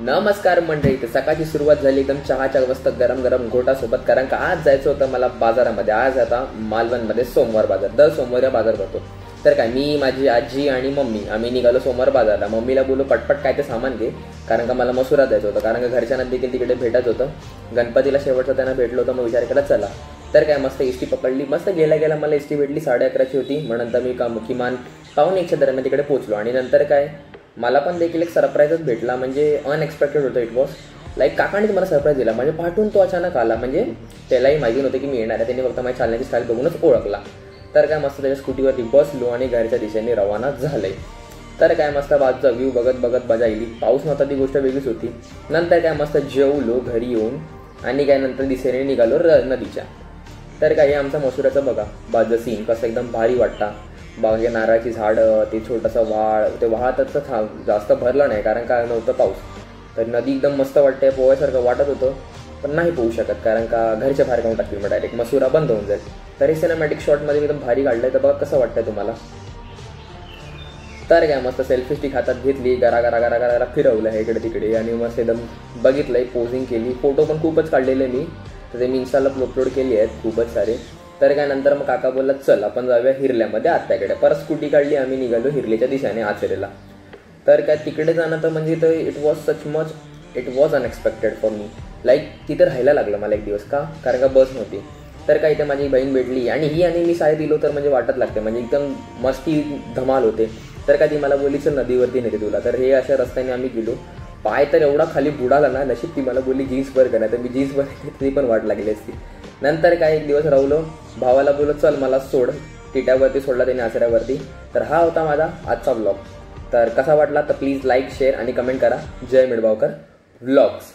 नमस्कार मंडळी. तर सकाळची सुरुवात झाली एकदम चहाच्या मस्त गरम गरम घोटासोबत, कारण का आज जायचं होतं मला बाजारामध्ये. आज आता मालवणमध्ये सोमवार बाजार, दर सोमवारी बाजार भरतो. तर काय मी, माझी आजी आणि मम्मी आम्ही निघालो सोमवार बाजारला. मम्मीला बोलू पटपट काय ते सामान घे, कारण का मला मसुरात जायचं होतं, कारण का घरच्यांना देखील तिकडे भेटत होतं. गणपतीला शेवटचं त्यांना भेटलो होतं, मग विचार केला चला. तर काय मस्त एसटी पकडली. मस्त गेल्या मला एसटी भेटली 11:30ची होती. मग नंतर मी किमान 1:15 दरम्यान तिकडे पोहोचलो. आणि नंतर काय मला पण देखील एक सरप्राईजच भेटला, म्हणजे अनएक्सपेक्टेड होतं. इट वॉज लाईक काकांनीच मला सरप्राईज दिला, म्हणजे पाठवून तो अचानक आला. म्हणजे त्यालाही माहिती नव्हतं की मी येणार आहे, त्यांनी फक्त माझी चालण्याची स्टाईल बघूनच ओळखला. तर काय मस्त त्याच्या स्कूटीवरती बसलो आणि घरच्या दिशेने रवाना झाले. तर काय मस्त बाजूचा व्ह्यू बघत बघत मजा येईल. पाऊस नव्हता ती गोष्ट वेगळीच होती. नंतर काय मस्त जेवलो घरी येऊन, आणि काय नंतर दिशेने निघालो नदीच्या. तर काय हे आमचा मसुराचं बघा बाजू सीन कसं एकदम भारी वाटता. बागे नारळाची झाडं, ते छोटंसं ते वाहतच जास्त भरलं नाही, कारण काय नव्हतं पाऊस. तर नदी एकदम मस्त वाटते, पोहायसारखं वाटत होतं, पण नाही पोहू शकत, कारण का घरच्या बाहेर काढून टाकतील मग डायरेक्ट मसुरा बंद होऊन जाईल. तर हे सिनेमॅटिक शॉटमध्ये एकदम भारी काढलंय. तर बघा कसं वाटतंय तुम्हाला. तर काय मस्त सेल्फी स्टिक हातात घेतली, गरा फिरवलं हे इकडे तिकडे, आणि मस्त एकदम बघितलंय, पोझिंग केली. फोटो पण खूपच काढलेले मी, तर ते मी इंस्टाला अपलोड केली आहेत खूपच सारे. तर काय नंतर मग काका बोलला चल आपण जाऊया हिरल्यामध्ये आत्याकडे. परत स्कूटी काढली, आम्ही निघालो हिरलीच्या दिशेने आचरेला. तर काय तिकडे जाणं तर म्हणजे तर it was unexpected for me. Like तिथं राहायला लागलं मला एक दिवस. का? कारण का बस नव्हती. तर काय इथे माझी बहीण भेटली, आणि मी साय दिलो तर म्हणजे वाटत लागते, म्हणजे एकदम मस्ती धमाल होते. तर काय ती मला बोलली चल नदीवरती नेते तुला. तर हे अशा रस्त्याने आम्ही गेलो. पाय तर एवढा खाली बुडाला ना, नशीब ती मला बोलली जीन्स वर करा, तर मी जीन्स वर ती पण वाट लागली असती. नंतर काय एक दिवस राहलो, भावाला बोललो चल मला सोड. टिट्यावरती सोडला त्याने आसऱ्यावरती. तर हा होता माझा आजचा व्लॉग. तर कसा वाटला तर प्लीज लाईक, शेअर आणि कमेंट करा. जय मिडबावकर व्लॉग्स.